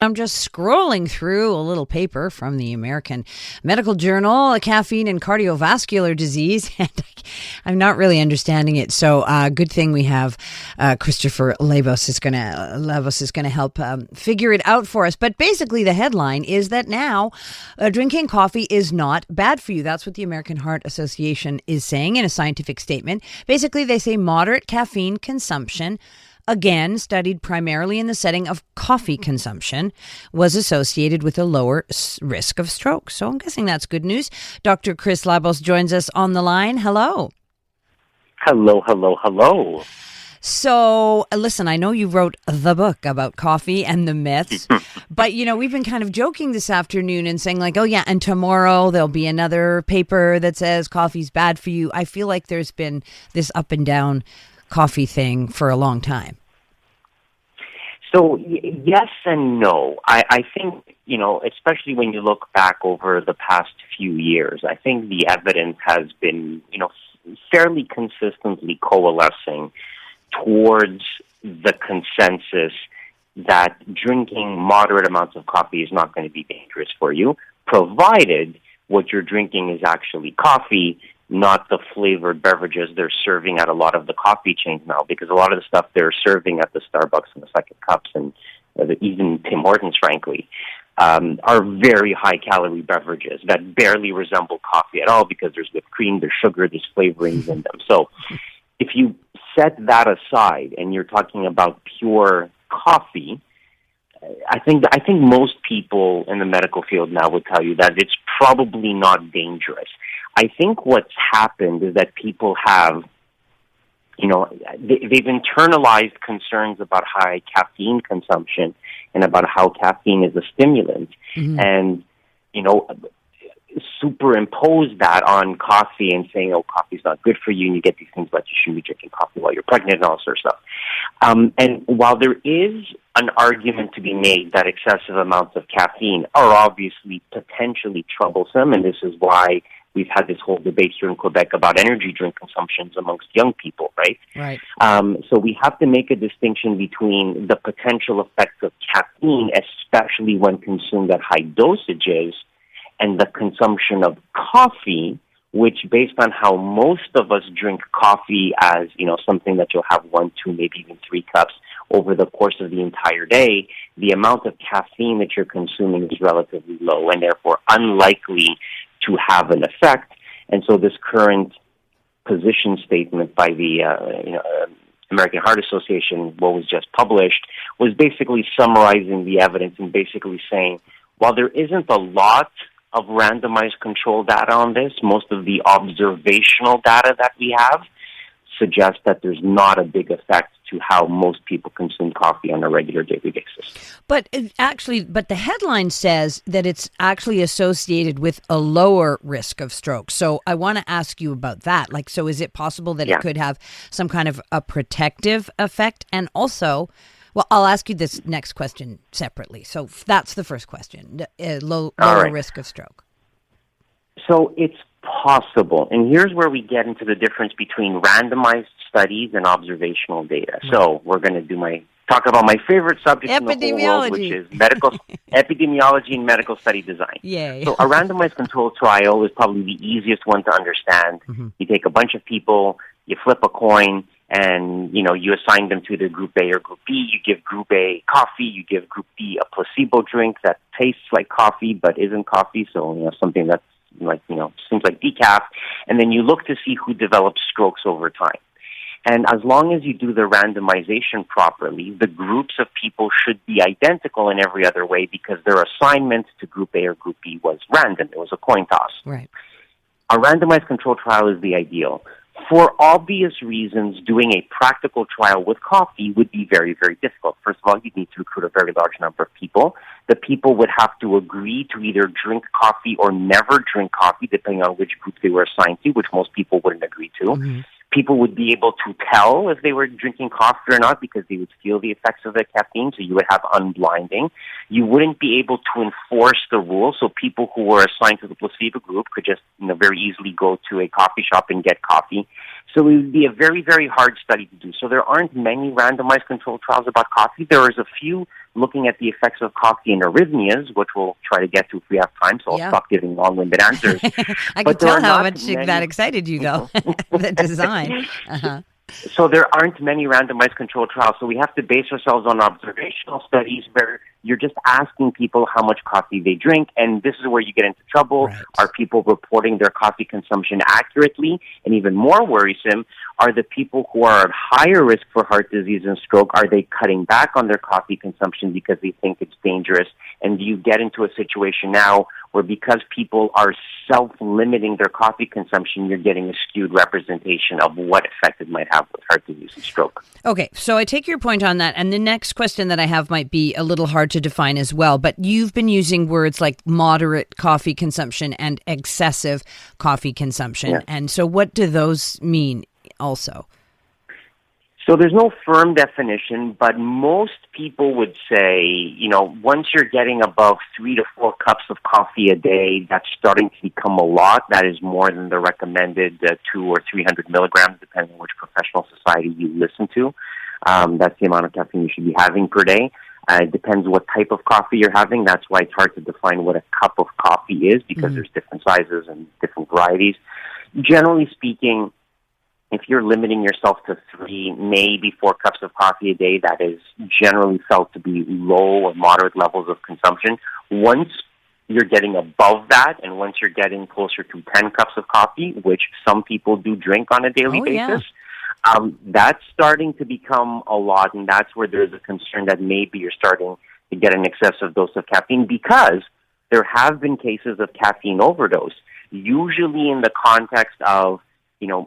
I'm just scrolling through a little paper from the American Medical Journal, Caffeine and Cardiovascular Disease, and I'm not really understanding it. So good thing we have Christopher Labos is going to help figure it out for us. But basically the headline is that now drinking coffee is not bad for you. That's what the American Heart Association is saying in a scientific statement. Basically, they say moderate caffeine consumption, again, studied primarily in the setting of coffee consumption, was associated with a lower risk of stroke. So I'm guessing that's good news. Dr. Chris Labos joins us on the line. Hello. Hello. So, listen, I know you wrote the book about coffee and the myths, but, we've been kind of joking this afternoon and saying like, oh, yeah, and tomorrow there'll be another paper that says coffee's bad for you. I feel like there's been this up and down coffee thing for a long time. So yes and no. I think, especially when you look back over the past few years, I think the evidence has been, fairly consistently coalescing towards the consensus that drinking moderate amounts of coffee is not going to be dangerous for you, provided what you're drinking is actually coffee, not the flavored beverages they're serving at a lot of the coffee chains now, because a lot of the stuff they're serving at the Starbucks and the second cups and even Tim Hortons, frankly, are very high-calorie beverages that barely resemble coffee at all because there's whipped cream, there's sugar, there's flavorings in them. So if you set that aside and you're talking about pure coffee, I think most people in the medical field now would tell you that it's probably not dangerous. I think what's happened is that people have, they've internalized concerns about high caffeine consumption and about how caffeine is a stimulant, and, superimpose that on coffee and saying, oh, coffee's not good for you, and you get these things about you shouldn't be drinking coffee while you're pregnant and all sorts of stuff. And while there is an argument to be made that excessive amounts of caffeine are obviously potentially troublesome, and this is why we've had this whole debate here in Quebec about energy drink consumptions amongst young people, right? Right. So we have to make a distinction between the potential effects of caffeine, especially when consumed at high dosages, and the consumption of coffee, which, based on how most of us drink coffee as, something that you'll have 1, 2, maybe even 3 cups over the course of the entire day, the amount of caffeine that you're consuming is relatively low and therefore unlikely to have an effect. And so this current position statement by the American Heart Association, what was just published, was basically summarizing the evidence and basically saying, while there isn't a lot of randomized control data on this, most of the observational data that we have suggests that there's not a big effect to how most people consume coffee on a regular daily basis. But the headline says that it's actually associated with a lower risk of stroke. So I want to ask you about that. So is it possible that it could have some kind of a protective effect? And also, well, I'll ask you this next question separately. So that's the first question, lower risk of stroke. So it's possible. And here's where we get into the difference between randomized studies and observational data. Right. So we're going to talk about my favorite subject in the whole world, which is epidemiology and medical study design. Yay. So a randomized control trial is probably the easiest one to understand. You take a bunch of people, you flip a coin, and, you assign them to either Group A or Group B. You give Group A coffee. You give Group B a placebo drink that tastes like coffee but isn't coffee, so, something that's seems like decaf. And then you look to see who develops strokes over time. And as long as you do the randomization properly, the groups of people should be identical in every other way because their assignment to Group A or Group B was random. It was a coin toss. Right. A randomized control trial is the ideal. For obvious reasons, doing a practical trial with coffee would be very, very difficult. First of all, you'd need to recruit a very large number of people. The people would have to agree to either drink coffee or never drink coffee, depending on which group they were assigned to, which most people wouldn't agree to. People would be able to tell if they were drinking coffee or not because they would feel the effects of the caffeine, so you would have unblinding. You wouldn't be able to enforce the rules, so people who were assigned to the placebo group could just very easily go to a coffee shop and get coffee. So it would be a very, very hard study to do. So there aren't many randomized controlled trials about coffee. There is a few looking at the effects of coffee and arrhythmias, which we'll try to get to if we have time, so I'll stop giving long-winded answers. I can tell how much that excited you, though, the design. So there aren't many randomized controlled trials, so we have to base ourselves on observational studies where you're just asking people how much coffee they drink, and this is where you get into trouble. Right. Are people reporting their coffee consumption accurately? And even more worrisome, are the people who are at higher risk for heart disease and stroke, are they cutting back on their coffee consumption because they think it's dangerous? And do you get into a situation now where because people are self-limiting their coffee consumption, you're getting a skewed representation of what effect it might have with heart disease and stroke? Okay, so I take your point on that. And the next question that I have might be a little hard to define as well, but you've been using words like moderate coffee consumption and excessive coffee consumption. Yeah. And so what do those mean also? So there's no firm definition, but most people would say, once you're getting above 3 to 4 cups of coffee a day, that's starting to become a lot. That is more than the recommended 200 or 300 milligrams, depending on which professional society you listen to. That's the amount of caffeine you should be having per day. It depends what type of coffee you're having. That's why it's hard to define what a cup of coffee is, because there's different sizes and different varieties. Generally speaking, if you're limiting yourself to 3, maybe 4 cups of coffee a day, that is generally felt to be low or moderate levels of consumption. Once you're getting above that, and once you're getting closer to 10 cups of coffee, which some people do drink on a daily basis, that's starting to become a lot, and that's where there's a concern that maybe you're starting to get an excessive dose of caffeine, because there have been cases of caffeine overdose, usually in the context of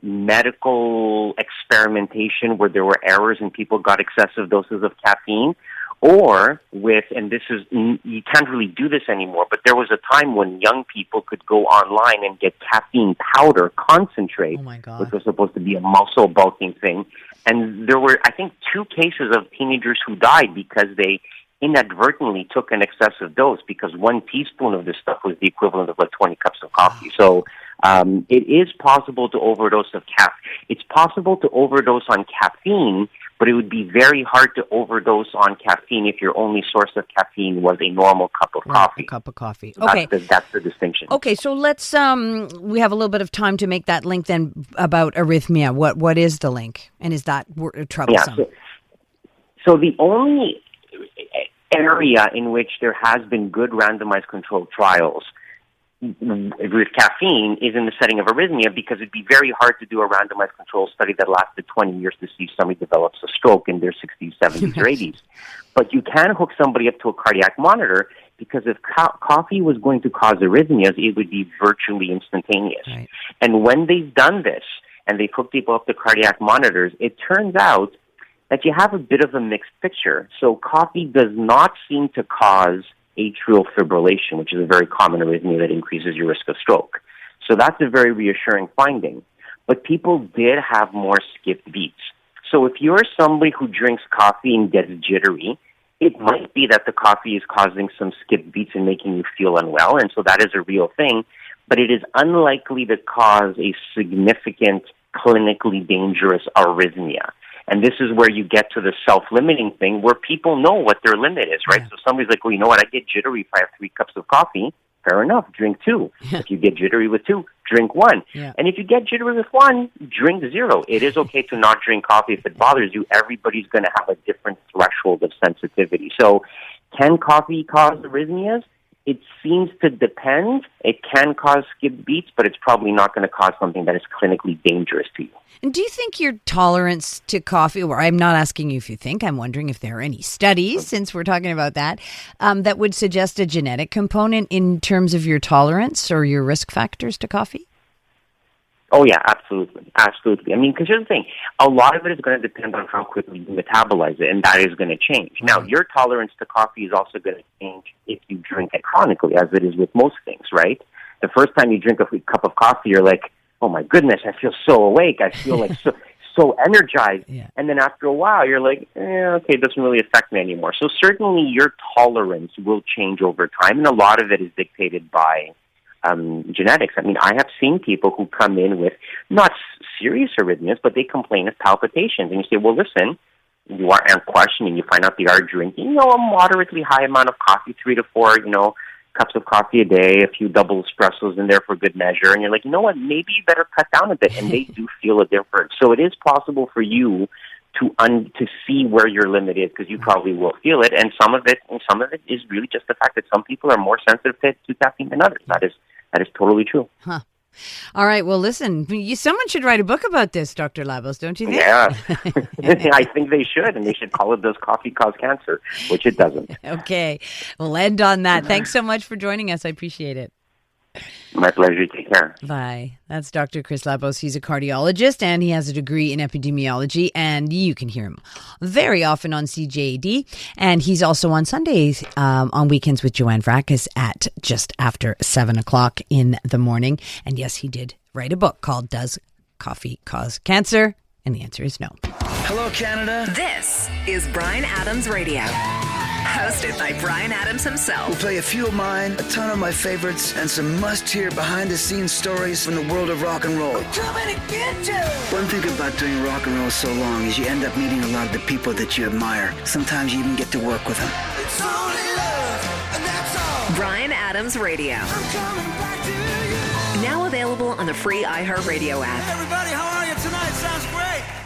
medical experimentation where there were errors and people got excessive doses of caffeine, or and this is, you can't really do this anymore, but there was a time when young people could go online and get caffeine powder concentrate, which was supposed to be a muscle bulking thing. And there were, I think, 2 cases of teenagers who died because they inadvertently took an excessive dose, because 1 teaspoon of this stuff was the equivalent of like 20 cups of coffee. So it is possible to overdose of It's possible to overdose on caffeine, but it would be very hard to overdose on caffeine if your only source of caffeine was a normal cup of coffee. A cup of coffee. Okay. That's the distinction. Okay, so let's, we have a little bit of time to make that link then about arrhythmia. What is the link? And is that troublesome? Yeah, so the only area in which there has been good randomized controlled trials with caffeine is in the setting of arrhythmia, because it'd be very hard to do a randomized control study that lasted 20 years to see if somebody develops a stroke in their 60s, 70s, or 80s. But you can hook somebody up to a cardiac monitor, because if coffee was going to cause arrhythmias, it would be virtually instantaneous. Right. And when they've done this, and they've hooked people up to cardiac monitors, it turns out that you have a bit of a mixed picture. So coffee does not seem to cause atrial fibrillation, which is a very common arrhythmia that increases your risk of stroke. So that's a very reassuring finding. But people did have more skipped beats. So if you're somebody who drinks coffee and gets jittery, it might be that the coffee is causing some skipped beats and making you feel unwell, and so that is a real thing. But it is unlikely to cause a significant, clinically dangerous arrhythmia. And this is where you get to the self-limiting thing, where people know what their limit is, right? Yeah. So somebody's like, well, you know what, I get jittery if I have 3 cups of coffee. Fair enough, drink 2. Yeah. If you get jittery with 2, drink 1. Yeah. And if you get jittery with 1, drink 0. It is okay to not drink coffee if it bothers you. Everybody's going to have a different threshold of sensitivity. So can coffee cause arrhythmias? It seems to depend. It can cause skip beats, but it's probably not going to cause something that is clinically dangerous to you. And do you think your tolerance to coffee, or I'm not asking you if you think, I'm wondering if there are any studies, since we're talking about that, that would suggest a genetic component in terms of your tolerance or your risk factors to coffee? Oh, yeah, absolutely. Absolutely. I mean, because here's the thing. A lot of it is going to depend on how quickly you metabolize it, and that is going to change. Mm-hmm. Now, your tolerance to coffee is also going to change if you drink it chronically, as it is with most things, right? The first time you drink a cup of coffee, you're like, oh, my goodness, I feel so awake. I feel like so energized. Yeah. And then after a while, you're like, okay, it doesn't really affect me anymore. So certainly your tolerance will change over time, and a lot of it is dictated by genetics. I mean, I have seen people who come in with not serious arrhythmias, but they complain of palpitations. And you say, well, listen, you aren't questioning, you find out they are drinking, a moderately high amount of coffee, 3 to 4, cups of coffee a day, a few double espressos in there for good measure, and you're like, you know what, maybe you better cut down a bit, and they do feel a difference. So it is possible for you to see where your limit is, because you probably will feel it, and some of it is really just the fact that some people are more sensitive to caffeine than others. That is totally true. Huh. All right. Well, listen, someone should write a book about this, Dr. Labos, don't you think? Yeah, I think they should, and they should call it "Does Coffee Cause Cancer?" which it doesn't. Okay. We'll end on that. Thanks so much for joining us. I appreciate it. My pleasure. Take care. Bye. That's Dr. Chris Labos. He's a cardiologist, and he has a degree in epidemiology, and you can hear him very often on CJAD. And he's also on Sundays, on weekends with Joanne Fracas at just after 7 o'clock in the morning. And yes, he did write a book called Does Coffee Cause Cancer? And the answer is no. Hello, Canada. This is Bryan Adams Radio. Hosted by Bryan Adams himself. We'll play a few of mine, a ton of my favorites, and some must-hear behind-the-scenes stories from the world of rock and roll. I'm coming to get you! One thing about doing rock and roll so long is you end up meeting a lot of the people that you admire. Sometimes you even get to work with them. It's only love, and that's all. Bryan Adams Radio. I'm coming back to you. Now available on the free iHeartRadio app. Hey everybody, how are you tonight? Sounds great.